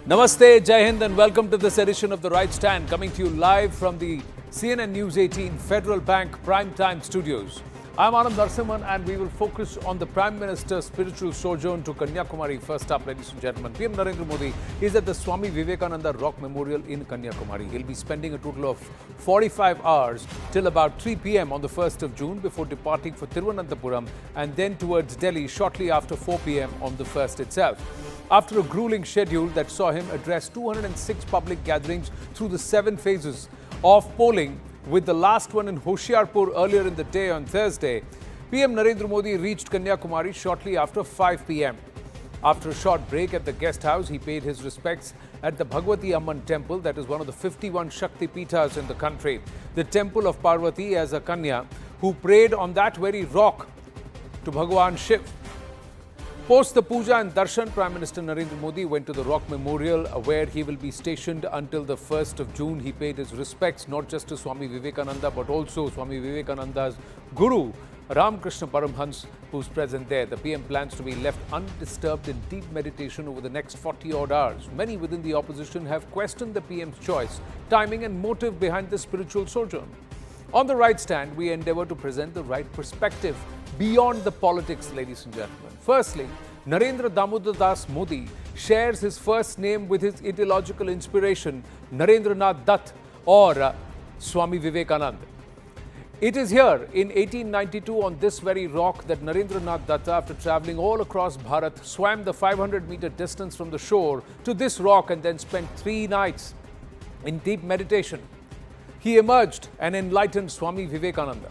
Namaste, Jai Hind, and welcome to this edition of The Right Stand, coming to you live from the CNN News 18 Federal Bank Primetime Studios. I'm Anand Narasimhan, and we will focus on the Prime Minister's spiritual sojourn to Kanyakumari. First up, ladies and gentlemen, PM Narendra Modi is at the Swami Vivekananda Rock Memorial in Kanyakumari. He'll be spending a total of 45 hours till about 3 p.m. on the 1st of June before departing for Thiruvananthapuram and then towards Delhi shortly after 4 p.m. on the 1st itself. After a grueling schedule that saw him address 206 public gatherings through the 7 phases of polling, with the last one in Hoshiarpur earlier in the day on Thursday, PM Narendra Modi reached Kanyakumari shortly after 5 p.m. After a short break at the guest house, he paid his respects at the Bhagwati Amman temple, that is one of the 51 Shakti Peethas in the country. The temple of Parvati as a Kanya, who prayed on that very rock to Bhagwan Shiv. Post the puja and darshan, Prime Minister Narendra Modi went to the Rock Memorial, where he will be stationed until the 1st of June. He paid his respects not just to Swami Vivekananda, but also Swami Vivekananda's Guru, Ramakrishna Paramhans, who's present there. The PM plans to be left undisturbed in deep meditation over the next 40-odd hours. Many within the opposition have questioned the PM's choice, timing and motive behind this spiritual sojourn. On The Right Stand, we endeavour to present the right perspective beyond the politics, ladies and gentlemen. Firstly, Narendra Damodar Das Modi shares his first name with his ideological inspiration, Narendranath Dutt or Swami Vivekananda. It is here in 1892 on this very rock that Narendranath Dutt, after travelling all across Bharat, swam the 500-meter distance from the shore to this rock and then spent 3 nights in deep meditation. He emerged an enlightened Swami Vivekananda.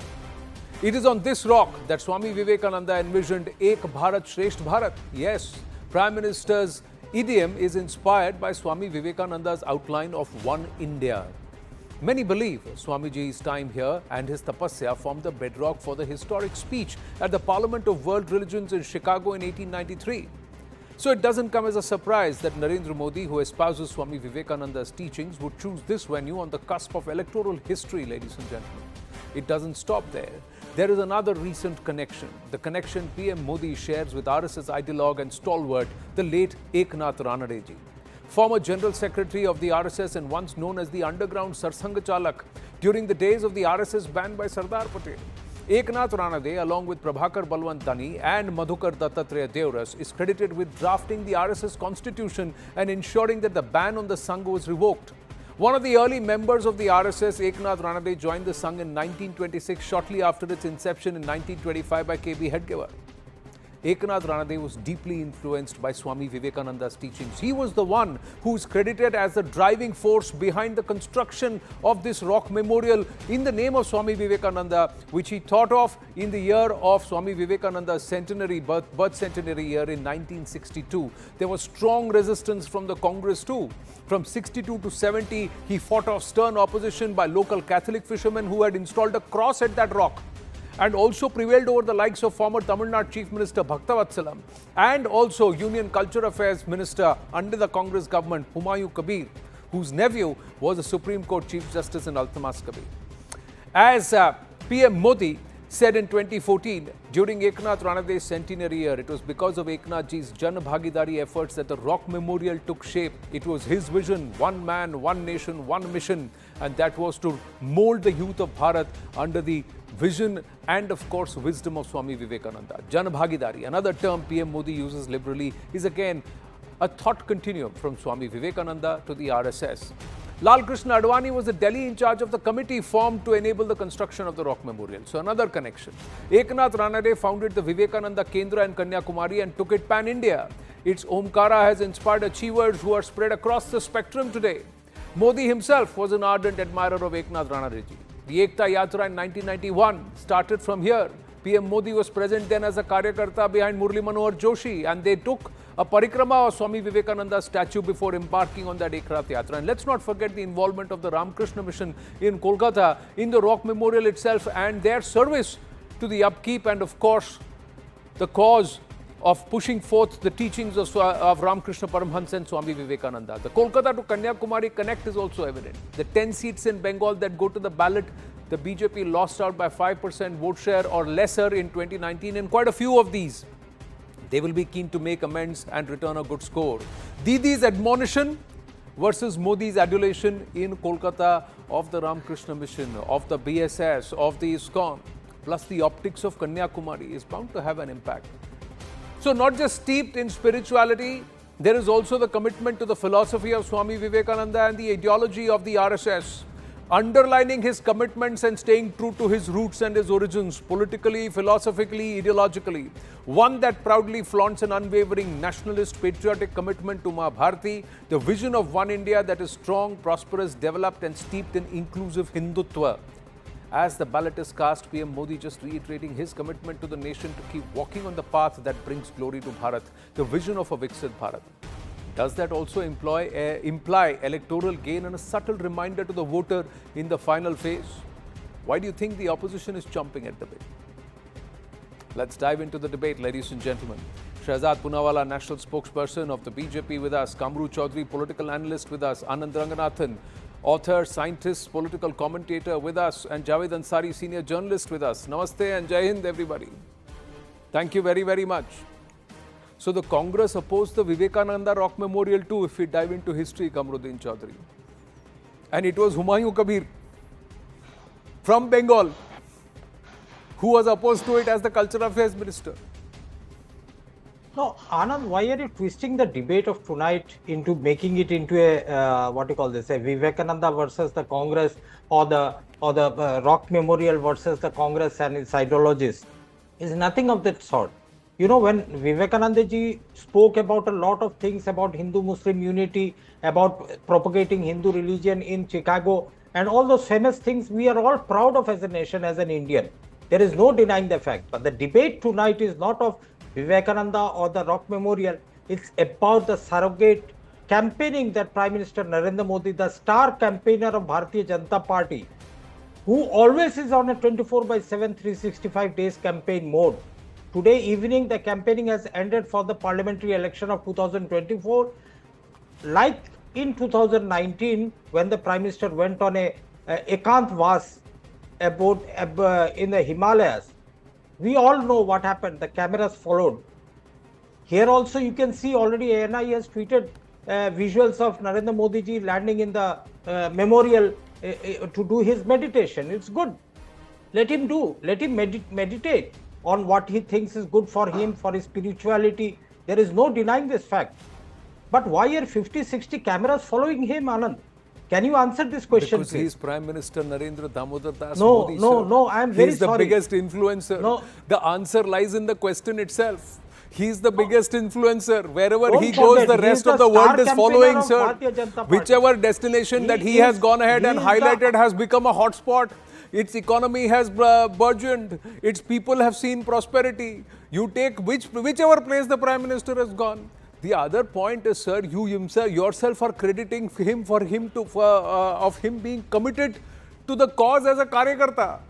It is on this rock that Swami Vivekananda envisioned Ek Bharat Shresth Bharat. Yes, Prime Minister's idiom is inspired by Swami Vivekananda's outline of One India. Many believe Swamiji's time here and his tapasya formed the bedrock for the historic speech at the Parliament of World Religions in Chicago in 1893. So it doesn't come as a surprise that Narendra Modi, who espouses Swami Vivekananda's teachings, would choose this venue on the cusp of electoral history, ladies and gentlemen. It doesn't stop there. There is another recent connection, the connection PM Modi shares with RSS ideologue and stalwart, the late Eknath Ranade-ji. Former General Secretary of the RSS and once known as the underground Sarsanga Chalak during the days of the RSS banned by Sardar Patel. Eknath Ranade, along with Prabhakar Balwantani and Madhukar Dattatreya Devras, is credited with drafting the RSS constitution and ensuring that the ban on the Sangha was revoked. One of the early members of the RSS, Eknath Ranade, joined the Sangh in 1926, shortly after its inception in 1925 by K.B. Hedgewar. Eknath Ranade was deeply influenced by Swami Vivekananda's teachings. He was the one who is credited as the driving force behind the construction of this rock memorial in the name of Swami Vivekananda, which he thought of in the year of Swami Vivekananda's birth centenary year in 1962. There was strong resistance from the Congress too. From 62 to 70, he fought off stern opposition by local Catholic fishermen who had installed a cross at that rock, and also prevailed over the likes of former Tamil Nadu Chief Minister Bhaktavatsalam and also Union Culture Affairs Minister under the Congress government, Humayun Kabir, whose nephew was the Supreme Court Chief Justice in Altamas Kabir. As PM Modi said in 2014, during Eknath Ranade's centenary year, it was because of Eknathji's Jan Bhagidari efforts that the Rock Memorial took shape. It was his vision, one man, one nation, one mission, and that was to mold the youth of Bharat under the vision and, of course, wisdom of Swami Vivekananda. Jan Bhagidari, another term PM Modi uses liberally, is again a thought continuum from Swami Vivekananda to the RSS. Lal Krishna Advani was the Delhi in charge of the committee formed to enable the construction of the Rock Memorial. So another connection. Eknath Ranade founded the Vivekananda Kendra in Kanyakumari and took it pan-India. Its Omkara has inspired achievers who are spread across the spectrum today. Modi himself was an ardent admirer of Eknath Ranade-ji. The Ekta Yatra in 1991 started from here. PM Modi was present then as a Karyakarta behind Murli Manohar Joshi, and they took a parikrama of Swami Vivekananda's statue before embarking on that Ekta Yatra. And let's not forget the involvement of the Ramakrishna Mission in Kolkata in the Rock Memorial itself and their service to the upkeep and, of course, the cause of pushing forth the teachings of Ramakrishna Paramhans and Swami Vivekananda. The Kolkata to Kanyakumari connect is also evident. The 10 seats in Bengal that go to the ballot, the BJP lost out by 5% vote share or lesser in 2019 in quite a few of these. They will be keen to make amends and return a good score. Didi's admonition versus Modi's adulation in Kolkata of the Ramakrishna Mission, of the BSS, of the ISKCON, plus the optics of Kanyakumari is bound to have an impact. So not just steeped in spirituality, there is also the commitment to the philosophy of Swami Vivekananda and the ideology of the RSS. Underlining his commitments and staying true to his roots and his origins, politically, philosophically, ideologically. One that proudly flaunts an unwavering nationalist, patriotic commitment to Ma Bharati, the vision of one India that is strong, prosperous, developed and steeped in inclusive Hindutva. As the ballot is cast, PM Modi just reiterating his commitment to the nation to keep walking on the path that brings glory to Bharat, the vision of a Viksit Bharat. Does that also imply electoral gain and a subtle reminder to the voter in the final phase? Why do you think the opposition is chomping at the bit? Let's dive into the debate, ladies and gentlemen. Shahzad Poonawalla, national spokesperson of the BJP with us, Kamru Chaudhary, political analyst with us, Anand Ranganathan, author, scientist, political commentator with us, and Javed Ansari, senior journalist with us. Namaste and Jai Hind, everybody. Thank you very, very much. So the Congress opposed the Vivekananda Rock Memorial too, if we dive into history, Kamruddin Chaudhary. And it was Humayun Kabir from Bengal who was opposed to it as the Cultural Affairs Minister. No, Anand, why are you twisting the debate of tonight into making it into a a Vivekananda versus the Congress or the Rock Memorial versus the Congress and its ideologies? It's nothing of that sort. You know, when Vivekananda ji spoke about a lot of things about Hindu-Muslim unity, about propagating Hindu religion in Chicago, and all those famous things we are all proud of as a nation, as an Indian. There is no denying the fact. But the debate tonight is not of Vivekananda or the Rock Memorial. It's about the surrogate campaigning that Prime Minister Narendra Modi, the star campaigner of Bharatiya Janata Party, who always is on a 24/7, 365 days campaign mode. Today evening, the campaigning has ended for the parliamentary election of 2024. Like in 2019, when the Prime Minister went on a Ekant Vas about in the Himalayas, we all know what happened. The cameras followed. Here also you can see already ANI has tweeted visuals of Narendra Modi ji landing in the memorial to do his meditation. It's good. Let him do. Let him meditate on what he thinks is good for him, for his spirituality. There is no denying this fact. But why are 50, 60 cameras following him, Anand? Can you answer this question, because please? he's Prime Minister Narendra Damodar Das Modi. No, I am very sorry. He's the biggest influencer. No. The answer lies in the question itself. He's the biggest influencer. Wherever Don't he goes, forget, the rest of the world is following, sir. Whichever destination that he has gone ahead and highlighted has become a hotspot. Its economy has burgeoned. Its people have seen prosperity. You take whichever place the Prime Minister has gone. The other point is, sir, you yourself are crediting him of him being committed to the cause as a karyakarta.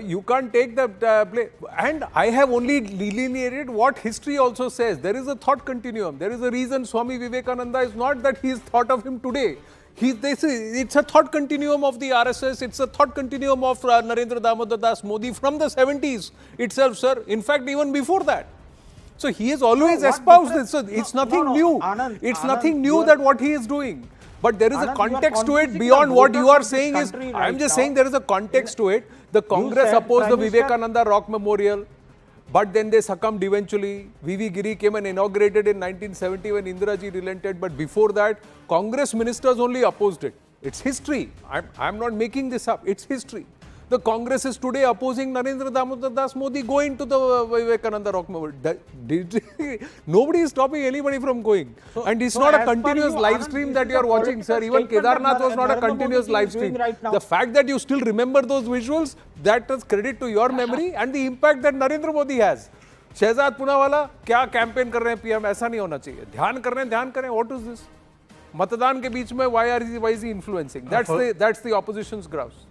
You can't take the play. And I have only delineated what history also says. There is a thought continuum. There is a reason Swami Vivekananda is not that he is thought of him today. It's a thought continuum of the RSS. It's a thought continuum of Narendra Damodar Das Modi from the 70s itself, sir. In fact, even before that. So he has always espoused this. So it's nothing new. Anand, it's nothing new that what he is doing. But there is a context to it beyond what you are saying is, I am just saying there is a context to it. The Congress opposed the Vivekananda Rock Memorial, but then they succumbed eventually. V.V. Giri came and inaugurated in 1970 when Indira ji relented. But before that, Congress ministers only opposed it. It's history. I'm not making this up. It's history. The Congress is today opposing Narendra Damodar Das Modi going to the Vivekananda Rock Memorial. Nobody is stopping anybody from going. And it's not a continuous live stream that you are watching, sir. Even Kedarnath was not a continuous live stream. The fact that you still remember those visuals, that is credit to your memory and the impact that Narendra Modi has. Shahzad Poonawalla, क्या campaign कर रहे हैं PM? ऐसा नहीं होना चाहिए. ध्यान कर रहे हैं, ध्यान करें. What is this? मतदान के बीच में why is he influencing? That's the opposition's grouse.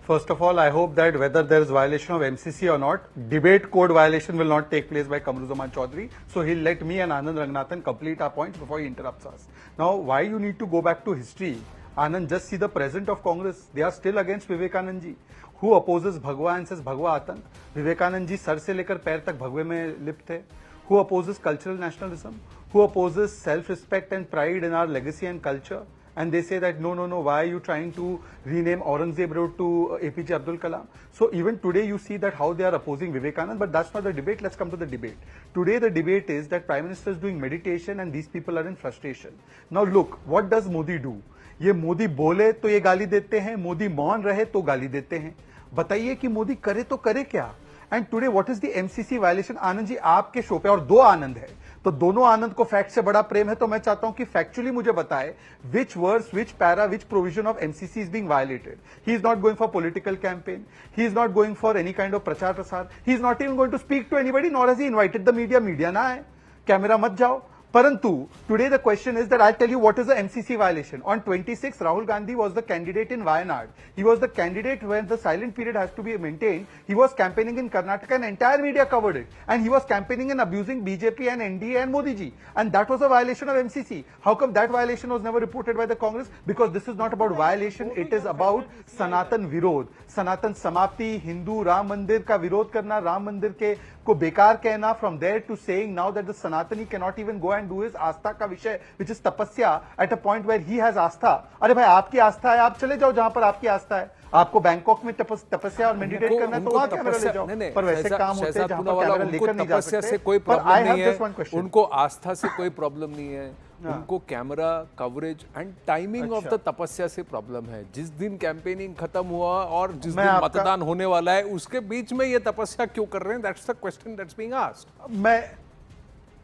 First of all, I hope that whether there is violation of MCC or not, debate code violation will not take place by Kamruzaman Chaudhary. So he'll let me and Anand Ranganathan complete our points before he interrupts us. Now, why you need to go back to history? Anand, just see the present of Congress. They are still against Vivekananda ji. Who opposes Bhagwa and says Bhagwa Atank? Vivekanand ji sir से लेकर पैर तक भगवे में लिप्त थे. Who opposes cultural nationalism? Who opposes self-respect and pride in our legacy and culture? And they say that no, why are you trying to rename Aurangzeb Road to APJ Abdul Kalam? So even today you see that how they are opposing Vivekanand, but that's not the debate. Let's come to the debate. Today the debate is that Prime Minister is doing meditation and these people are in frustration. Now look, what does Modi do? ये मोदी बोले तो ये गाली देते हैं, मोदी मौन रहे तो गाली देते हैं. बताइए कि मोदी करे तो करे क्या? And today what is the MCC violation? Anand ji आपके शो पे और दो आनंद है, तो दोनों आनंद को फैक्ट से बड़ा प्रेम है, तो मैं चाहता हूं कि फैक्चुअली मुझे बताए which verse, which para, which provision of MCC is being violated. He is not going for political campaign, he is not going for any kind of प्रचार प्रसार, he is not even going to speak to anybody, nor has he invited the media. Media ना है, camera मत जाओ. Parantu, today the question is that I'll tell you what is the MCC violation. On 26, Rahul Gandhi was the candidate in Wayanad. He was the candidate when the silent period has to be maintained. He was campaigning in Karnataka and entire media covered it. And he was campaigning and abusing BJP and NDA and Modi ji. And that was a violation of MCC. How come that violation was never reported by the Congress? Because this is not about violation, it is about Sanatan Virod. Sanatan Samapti, Hindu, Ram Mandir ka virod karna, Ram Mandir ke को बेकार कहना. From there to saying now that the Sanatani cannot even go and do his आस्था का विषय which is तपस्या at a point where he has आस्था. अरे भाई आपकी आस्था है, आप चले जाओ जहां पर आपकी आस्था है. आपको बैंकॉक में तपस्या और मेडिटेट करना है तो वहां कैमरा ले जाओ. पर वैसे काम होते हैं जहां पर कैमरा लेकर नहीं जा सकते. से कोई प्रॉब्लम नहीं है, उनको आस्था से कोई प्रॉब्लम नहीं है, उनको camera coverage and timing of the तपस्या से प्रॉब्लम है. जिस दिन कैंपेनिंग खत्म हुआ और जिस दिन मतदान होने वाला है उसके बीच में ये तपस्या क्यों कर रहे हैं? That's the question that's being asked.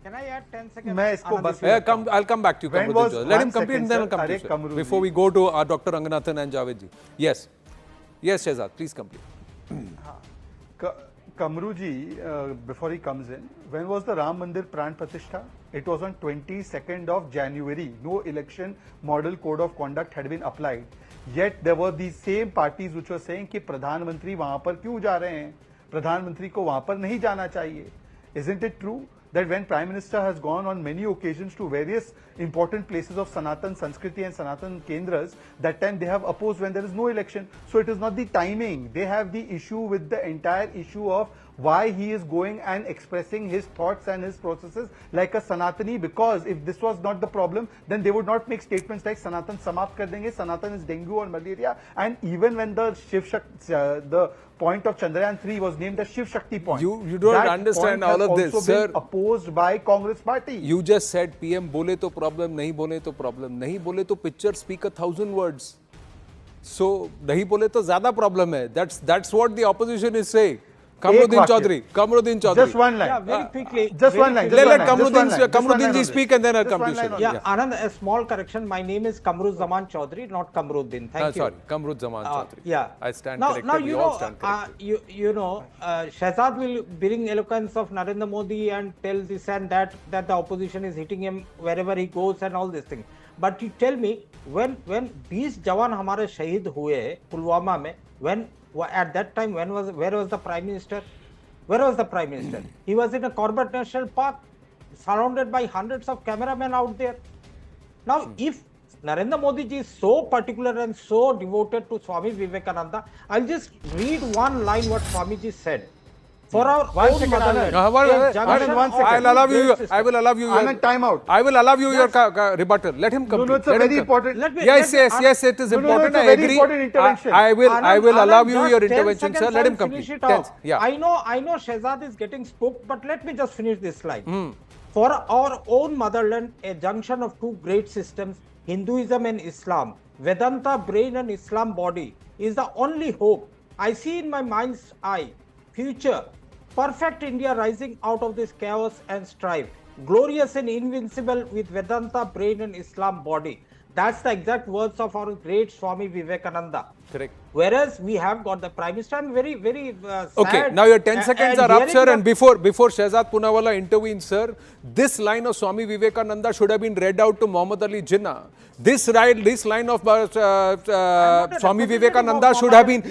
Can I add 10 seconds? मैं इसको बस I'll come back to you. Let him complete and then I'll come to you, sir. Before we go to Dr. Ranganathan and Javed ji. Yes, Shehzad, please complete. Kamru ji, before he comes in, when was the Ram Mandir Pran Pratishtha? It was on 22nd of January. No election model code of conduct had been applied. Yet there were these same parties which were saying कि प्रधानमंत्री वहां पर क्यों जा रहे हैं? प्रधानमंत्री को वहां पर नहीं जाना चाहिए. Isn't it true that when Prime Minister has gone on many occasions to various important places of Sanatan Sanskriti and Sanatan Kendras, that time they have opposed when there is no election. So it is not the timing. They have the issue with the entire issue of why he is going and expressing his thoughts and his processes like a Sanatani, because if this was not the problem, then they would not make statements like Sanatan samapt kar denge, Sanatan is dengue or malaria. And even when the the point of Chandrayaan 3 was named the Shiv Shakti point. You don't understand all of this, sir. Opposed by Congress party. You just said PM bole to problem, nahi bole to problem. Nahi bole to picture speak 1,000 words. So nahi bole to zyada problem hai. That's what the opposition is saying. Kamruddin Chaudhary. Just one line. Yeah, very quickly. Just one line. Let Kamruddin ji speak and then I'll come to you. Yeah, Anand, a small correction. My name is Kamruddin Chaudhary, not Kamruddin. Thank you. Sorry, Kamruddin Chaudhary. Yeah. I stand corrected. Now, we all stand corrected. Shehzad will bring eloquence of Narendra Modi and tell this and that the opposition is hitting him wherever he goes and all these things. But you tell me, when 20 जवान हमारे शहीद हुए पुलवामा में, when at that time where was the Prime Minister? Where was the Prime Minister? He was in a Corbett National Park, surrounded by hundreds of cameramen out there. Now, if Narendra Modi ji is so particular and so devoted to Swami Vivekananda, I'll just read one line what Swami ji said. For our own motherland. I will allow you your time out. I will allow you your rebuttal. Let him complete. No, it's a very important. Yes, it is important. I agree. I will allow you your intervention, sir. Let him complete. Yeah. I know Shehzad is getting spooked, but let me just finish this line. For our own motherland, a junction of two great systems, Hinduism and Islam, Vedanta brain and Islam body, is the only hope I see in my mind's eye. Future, perfect India rising out of this chaos and strife, glorious and invincible with Vedanta brain and Islam body. That's the exact words of our great Swami Vivekananda. Correct. Whereas we have got the Prime Minister, I'm very, very sad. Okay, now your 10 seconds are up, sir. And before Shehzad Poonawalla intervenes, sir, this line of Swami Vivekananda should have been read out to Muhammad Ali Jinnah. This line of Swami Vivekananda should have been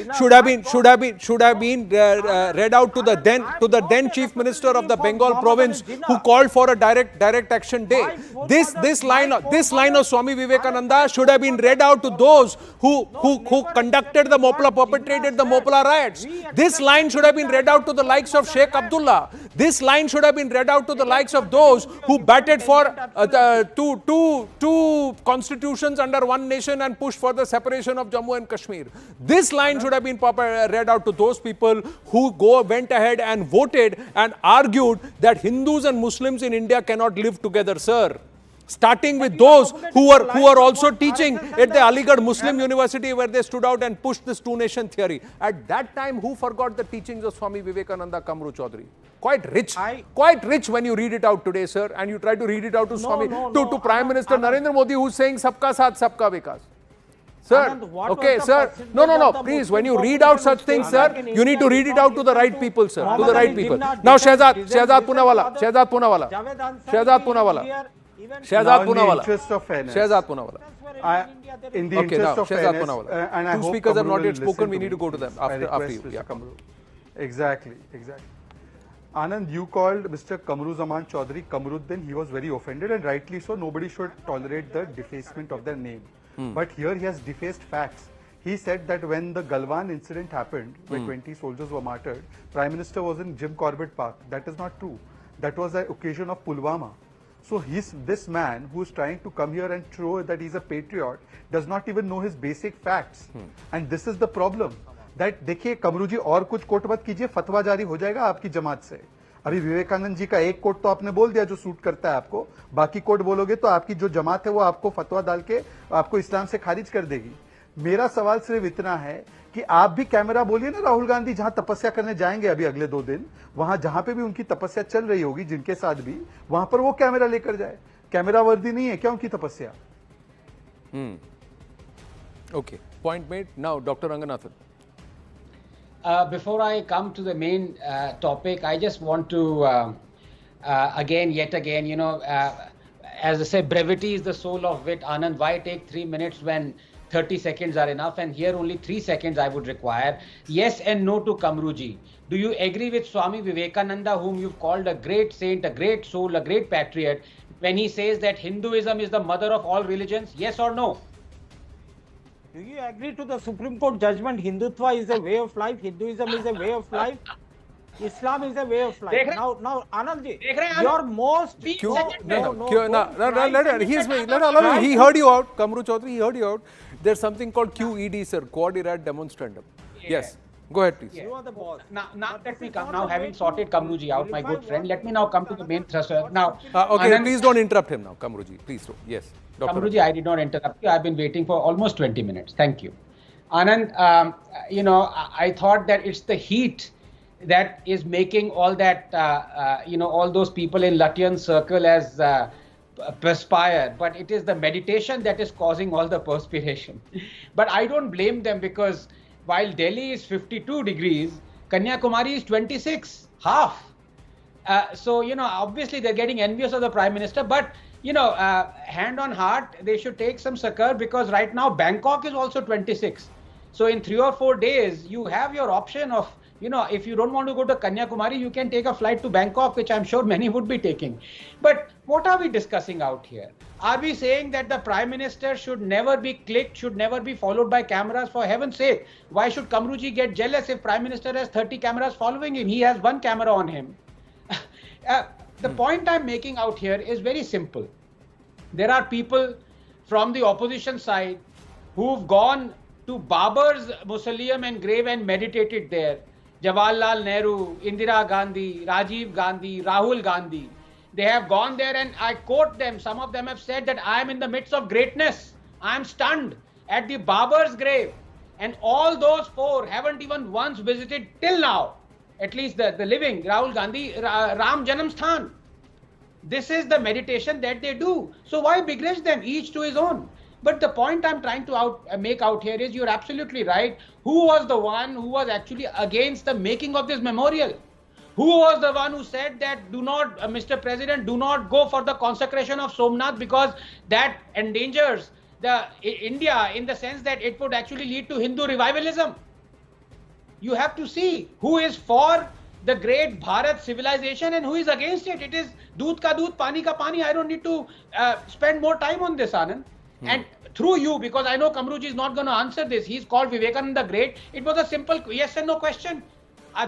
read out to the then Chief Minister of the Bengal province, who called for a direct action day. This line of Swami Vivekananda should have been read out to those who conducted conducted the Mopla, perpetrated the Mopla riots. This line should have been read out to the likes of Sheikh Abdullah. This line should have been read out to the likes of those who batted for two constitutions under one nation and pushed for the separation of Jammu and Kashmir. This line should have been read out to those people who went ahead and voted and argued that Hindus and Muslims in India cannot live together, sir. Starting with those who are also teaching at the Aligarh Muslim University, where they stood out and pushed this two-nation theory. At that time, who forgot the teachings of Swami Vivekananda Kamru Chaudhary? Quite rich when you read it out today, sir, and you try to read it out to Prime Minister Narendra Modi, who's saying "Sabka Saath, Sabka Vikas." Sir, okay, sir. No. Please, when you read out such things, sir, you need to read it out to the right people, sir. To the right people. Now, Shehzad Poonawala. Shehzad Poonawala. In the interest of fairness. Shehzad Poonawala. In the interest of fairness, and I two hope speakers have not Kamru yet will spoken. We listen need to go to them after you. Mr. Yeah. Kamru. Exactly. Anand, you called Mr. Kamruzaman Chaudhary Kamruddin. He was very offended, and rightly so. Nobody should tolerate the defacement of their name. But here he has defaced facts. He said that when the Galwan incident happened, where 20 soldiers were martyred, Prime Minister was in Jim Corbett Park. That is not true. That was the occasion of Pulwama. So this man who is trying to come here and show that he's a patriot does not even know his basic facts. And this is the problem. That देखिए कमरू जी और कुछ coat मत कीजिए, फतवा जारी हो जाएगा आपकी जमात से. अभी विवेकानंद जी का एक कोट तो आपने बोल दिया जो सूट करता है आपको, बाकी कोट बोलोगे तो आपकी जो जमात है वो आपको फतवा डाल के आपको इस्लाम से खारिज कर देगी. मेरा सवाल सिर्फ इतना है कि आप भी कैमरा बोलिए ना राहुल गांधी जहां तपस्या करने जाएंगे अभी अगले 2 दिन, वहां जहां पे भी उनकी तपस्या चल रही होगी जिनके साथ भी, वहां पर वो कैमरा लेकर जाए. कैमरा वर्दी नहीं है क्या उनकी तपस्या? Okay, point made. Now, Dr. Ranganathan. Before I come to the main topic, I just want to yet again, as I say, brevity is the soul of wit. Anand, why take 3 minutes when 30 seconds are enough? And here only 3 seconds I would require. Yes and no to Kamruji. Do you agree with Swami Vivekananda, whom you've called a great saint, a great soul, a great patriot, when he says that Hinduism is the mother of all religions? Yes or no? Do you agree to the Supreme Court judgment? Hindutva is a way of life. Hinduism is a way of life. Islam is a way of life. Now, Anandji, your most... He heard you out. Kamru Chaudhary, he heard you out. There's something called QED, sir. Quod erat demonstrandum. Yes. Go ahead, please. You are the boss. Now let me come. Now, having sorted Kamruji out, my good friend, let me now come to the main thruster. Now, okay, Anand, please don't interrupt him now, Kamruji. Please don't. Yes. Kamruji, I did not interrupt you. I've been waiting for almost 20 minutes. Thank you. Anand, I thought that it's the heat that is making all that, all those people in Lutyens circle as perspire, but it is the meditation that is causing all the perspiration. But I don't blame them, because while Delhi is 52 degrees, Kanyakumari is 26, half. So, obviously they're getting envious of the Prime Minister, but, hand on heart, they should take some succor, because right now Bangkok is also 26. So in 3 or 4 days, you have your option of, if you don't want to go to Kanyakumari, you can take a flight to Bangkok, which I'm sure many would be taking. But what are we discussing out here? Are we saying that the Prime Minister should never be clicked, should never be followed by cameras? For heaven's sake, why should Kamruji get jealous if Prime Minister has 30 cameras following him? He has 1 camera on him. The point I'm making out here is very simple. There are people from the opposition side who've gone to Babur's mausoleum and grave and meditated there. Jawaharlal Nehru, Indira Gandhi, Rajiv Gandhi, Rahul Gandhi. They have gone there, and I quote them. Some of them have said that I am in the midst of greatness. I am stunned at the Babur's grave. And all those 4 haven't even once visited till now, at least the living, Rahul Gandhi, Ram Janamsthan. This is the meditation that they do. So why begrudge them, each to his own? But the point I'm trying to make out here is, you're absolutely right. Who was the one who was actually against the making of this memorial? Who was the one who said that do not, Mr. President, do not go for the consecration of Somnath, because that endangers India in the sense that it would actually lead to Hindu revivalism? You have to see who is for the great Bharat civilization and who is against it. It is doodh ka doodh, pani ka pani. I don't need to spend more time on this, Anand. And through you, because I know Kamruji is not going to answer this. He's called Vivekananda Great. It was a simple yes and no question.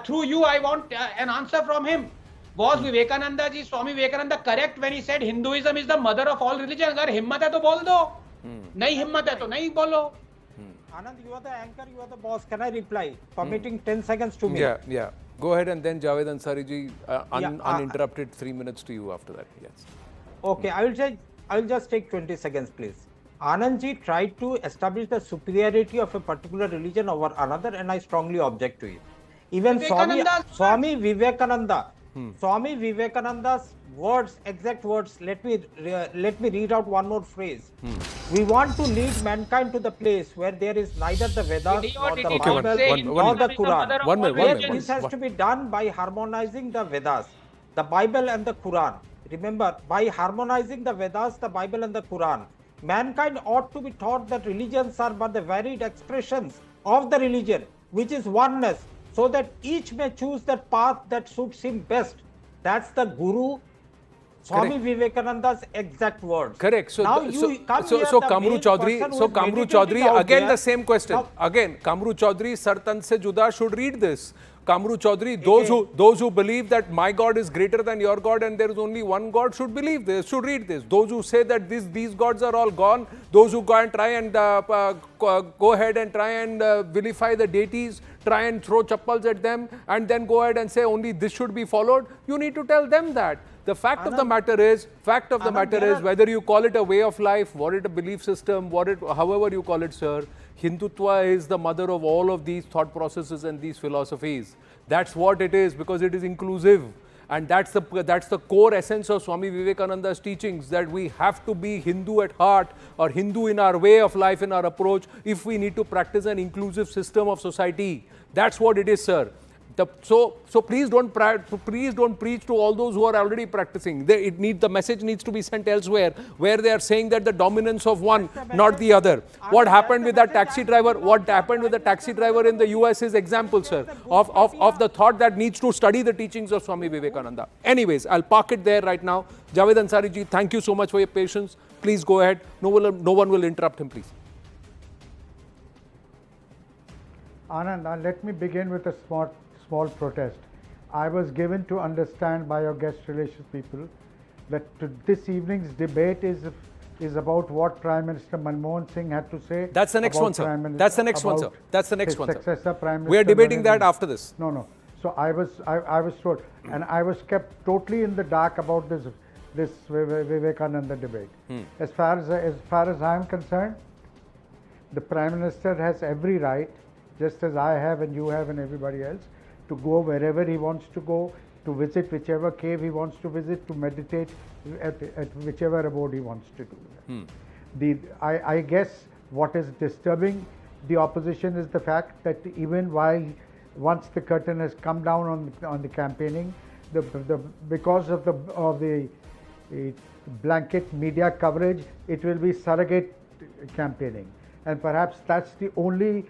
Through you, I want an answer from him. Was Vivekananda ji, Swami Vivekananda, correct when he said Hinduism is the mother of all religions? Agar himmat hai to bol do. Nahi himmat hai to nahi bolo. Anand, you are the anchor, you are the boss. Can I reply? Permitting 10 seconds to me. Yeah. Go ahead, and then Javed Ansari ji, uninterrupted 3 minutes to you after that. Yes. Okay, I will just take 20 seconds, please. Anand ji tried to establish the superiority of a particular religion over another, and I strongly object to it. Even Swami Vivekananda, Swami Vivekananda's words, exact words. Let me read out one more phrase. We want to lead mankind to the place where there is neither the Vedas nor the Bible nor the Quran. One minute. This has to be done by harmonizing the Vedas, the Bible and the Quran. Remember, by harmonizing the Vedas, the Bible and the Quran, mankind ought to be taught that religions are but the varied expressions of the religion, which is oneness, so that each may choose that path that suits him best. That's the Guru Swami Vivekananda's exact words. Correct. So, now Kamru Chaudhary, again the same question. Again, Kamru Chaudhary, Sartan se juda should read this. Kamru Chaudhary, those who believe that my God is greater than your God and there is only one God should believe this, should read this. Those who say that these gods are all gone, those who go and try and go ahead and try and vilify the deities, try and throw chappals at them, and then go ahead and say only this should be followed, you need to tell them that. The fact of the matter is, whether you call it a way of life, what it a belief system, however you call it, sir, Hindutva is the mother of all of these thought processes and these philosophies. That's what it is, because it is inclusive. And that's the core essence of Swami Vivekananda's teachings, that we have to be Hindu at heart, or Hindu in our way of life, in our approach, if we need to practice an inclusive system of society. That's what it is, sir. So please don't preach to all those who are already practicing. The message needs to be sent elsewhere, where they are saying that the dominance of one, not the other. What happened with that taxi driver? What happened with the taxi driver in the US is example, sir, of the thought that needs to study the teachings of Swami Vivekananda. Anyways, I'll park it there right now. Javed Ansari ji, thank you so much for your patience. Please go ahead. No one will interrupt him, please. Anand, let me begin with a small protest. I was given to understand by your guest relations people that this evening's debate is about what Prime Minister Manmohan Singh had to say. That's the next one, sir. That's the next one, sir. That's the next one, sir. We are debating that after this. No. So I was told, and I was kept totally in the dark about this Vivekananda debate. As far as I am concerned, the Prime Minister has every right, just as I have and you have and everybody else, to go wherever he wants to go, to visit whichever cave he wants to visit, to meditate at whichever abode he wants to do. I guess what is disturbing the opposition is the fact that even once the curtain has come down on the campaigning, because of the blanket media coverage, it will be surrogate campaigning, and perhaps that's the only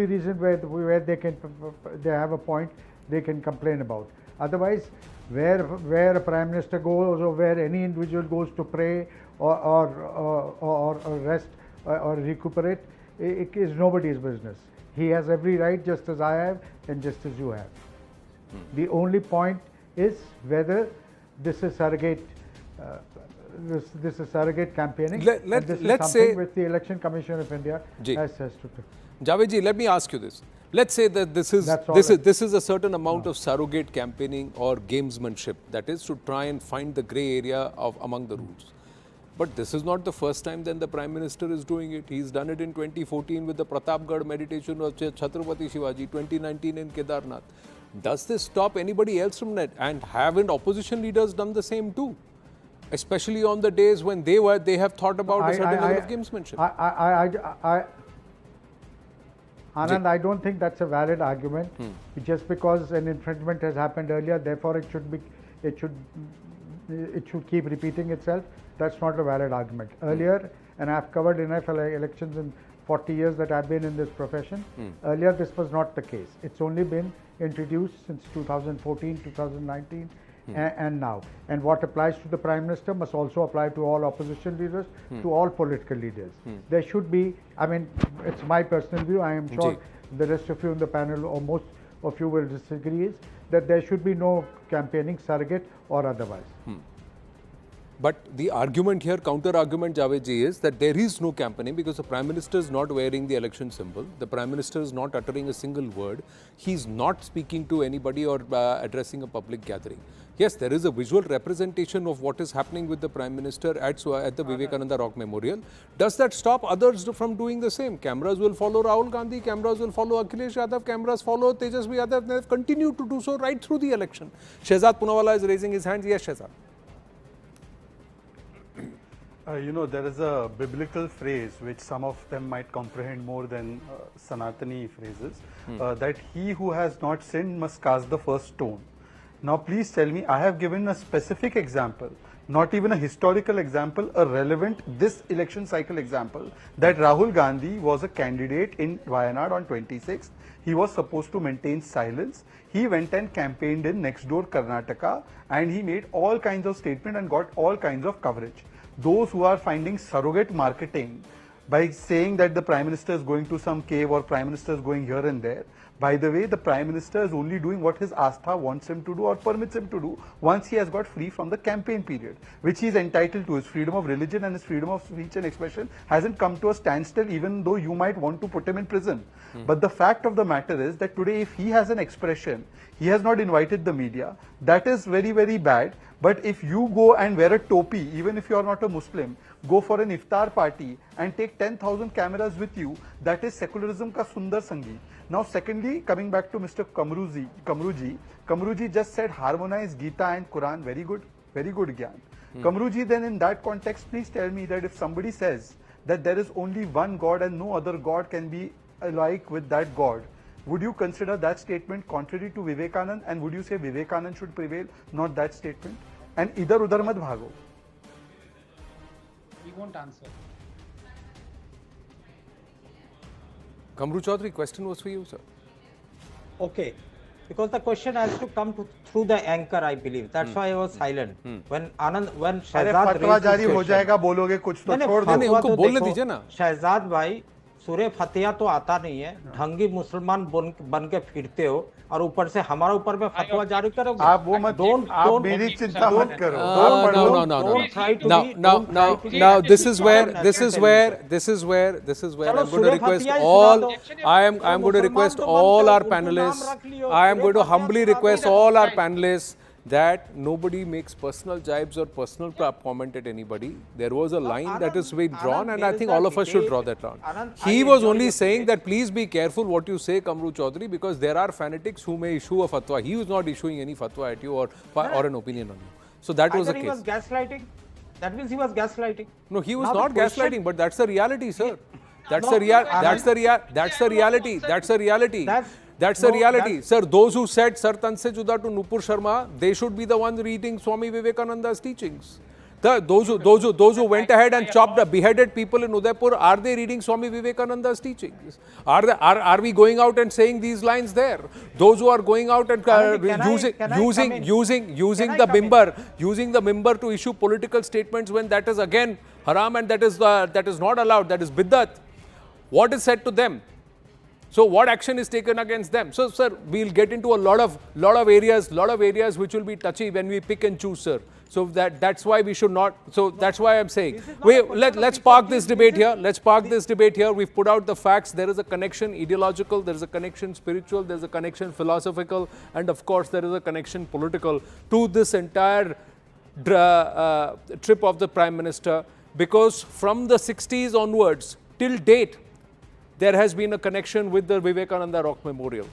reason where they have a point they can complain about. Otherwise, where a Prime Minister goes, or where any individual goes to pray or rest or recuperate, it is nobody's business. He has every right, just as I have and just as you have. The only point is whether this is surrogate. This is surrogate campaigning. Let's say with the Election Commission of India has to do. Javed ji, let me ask you this. Let's say that this is a certain amount of surrogate campaigning or gamesmanship, that is to try and find the grey area among the rules. But this is not the first time then the Prime Minister is doing it. He's done it in 2014 with the Pratapgarh meditation of Chhatrapati Shivaji, 2019 in Kedarnath. Does this stop anybody else from that? And haven't opposition leaders done the same too? Especially on the days when they have thought about a certain level of gamesmanship. Anand, I don't think that's a valid argument. Just because an infringement has happened earlier, therefore it should keep repeating itself. That's not a valid argument. Earlier, and I've covered enough elections in 40 years that I've been in this profession. Earlier, this was not the case. It's only been introduced since 2014, 2019, and now. And what applies to the Prime Minister must also apply to all opposition leaders, to all political leaders. There should be, I mean, it's my personal view, I am sure the rest of you in the panel or most of you will disagree, is that there should be no campaigning, surrogate or otherwise. But the argument here, counter-argument, Javed-ji, is that there is no campaigning because the Prime Minister is not wearing the election symbol. The Prime Minister is not uttering a single word. He is not speaking to anybody or addressing a public gathering. Yes, there is a visual representation of what is happening with the Prime Minister at the Vivekananda Rock Memorial. Does that stop others from doing the same? Cameras will follow Rahul Gandhi, cameras will follow Akhilesh Yadav, cameras follow Tejasvi Yadav. They have continued to do so right through the election. Shehzad Poonawalla is raising his hands. Yes, Shehzad. You know, there is a biblical phrase which some of them might comprehend more than Sanatani phrases, that he who has not sinned must cast the first stone. Now, please tell me, I have given a specific example, not even a historical example, a relevant this election cycle example, that Rahul Gandhi was a candidate in Wayanad on 26th. He was supposed to maintain silence. He went and campaigned in next door Karnataka, and he made all kinds of statements and got all kinds of coverage. Those who are finding surrogate marketing by saying that the Prime Minister is going to some cave or Prime Minister is going here and there. By the way, the Prime Minister is only doing what his Astha wants him to do or permits him to do once he has got free from the campaign period, which he is entitled to. His freedom of religion and his freedom of speech and expression hasn't come to a standstill, even though you might want to put him in prison. But the fact of the matter is that today, if he has an expression, he has not invited the media. That is very, very bad. But if you go and wear a topi, even if you are not a Muslim, go for an iftar party and take 10,000 cameras with you, that is secularism ka sundar sangeet. Now, secondly, coming back to Mr. Kamruji just said harmonize Gita and Quran. Very good Gyan. Kamruji, then in that context, please tell me that if somebody says that there is only one God and no other God can be alike with that God, would you consider that statement contrary to Vivekananda, and would you say Vivekananda should prevail, not that statement? And idhar udhar mat bhago. He won't answer. Kamru Chaudhary, question was for you, sir. Okay, because the question has to come through the anchor, I believe. That's why I was silent. When Shehzad fatwa jari ho jayega, bologe kuch to chhod do. नहीं, उनको बोलने दीजिए ना. शहजाद भाई, सूर्य फतिया तो आता नहीं है, ढंगी मुसलमान बन के फिरते हो और ऊपर से हमारा ऊपर में फतवा जारी करोगे. आप वो मत, आप मेरी चिंता मत करो. Now this is where I'm going to request all. I am going to request all our panelists. I am going to humbly request all our panelists that nobody makes personal jibes or personal comment at anybody. There was a line that is being drawn, and I think all of us should draw that line. He was only saying that please be careful what you say, Kamru Chaudhary, because there are fanatics who may issue a fatwa. He was not issuing any fatwa at you or an opinion on you. So that was the case. He was gaslighting. That means he was gaslighting. No, he was not gaslighting, but that's the reality, sir. That's the reality. That's the reality. Sir, those who said Sir Tan Se Juda to Nupur Sharma, they should be the ones reading Swami Vivekananda's teachings. Those who went ahead and beheaded people in Udaipur, are they reading Swami Vivekananda's teachings? Are we going out and saying these lines there? Those who are going out and using the mimbar to issue political statements when that is again haram and that is not allowed, that is biddat. What is said to them? So what action is taken against them? So, sir, we'll get into a lot of areas which will be touchy when we pick and choose, sir. So that's why we should not. So that's why I'm saying, let's park this debate here. Let's park this debate here. We've put out the facts. There is a connection ideological. There is a connection spiritual. There is a connection philosophical, and of course there is a connection political to this entire trip of the Prime Minister. Because from the 60s onwards till date, there has been a connection with the Vivekananda Rock Memorial.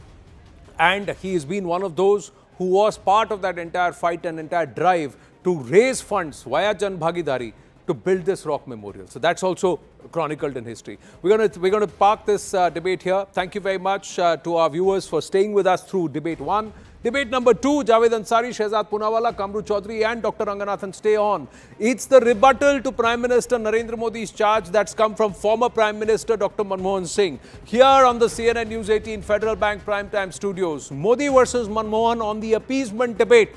And he has been one of those who was part of that entire fight and entire drive to raise funds via Jan Bhagidari to build this rock memorial. So that's also chronicled in history. We're going to park this debate here. Thank you very much to our viewers for staying with us through debate 1. Debate number 2, Javed Ansari, Shehzad Poonawalla, Kamru Chaudhary and Dr. Ranganathan stay on. It's the rebuttal to Prime Minister Narendra Modi's charge that's come from former Prime Minister Dr. Manmohan Singh. Here on the CNN News 18 Federal Bank Primetime Studios, Modi versus Manmohan on the appeasement debate.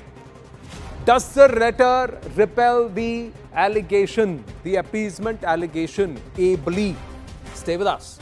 Does the letter repel the allegation, the appeasement allegation, ably? Stay with us.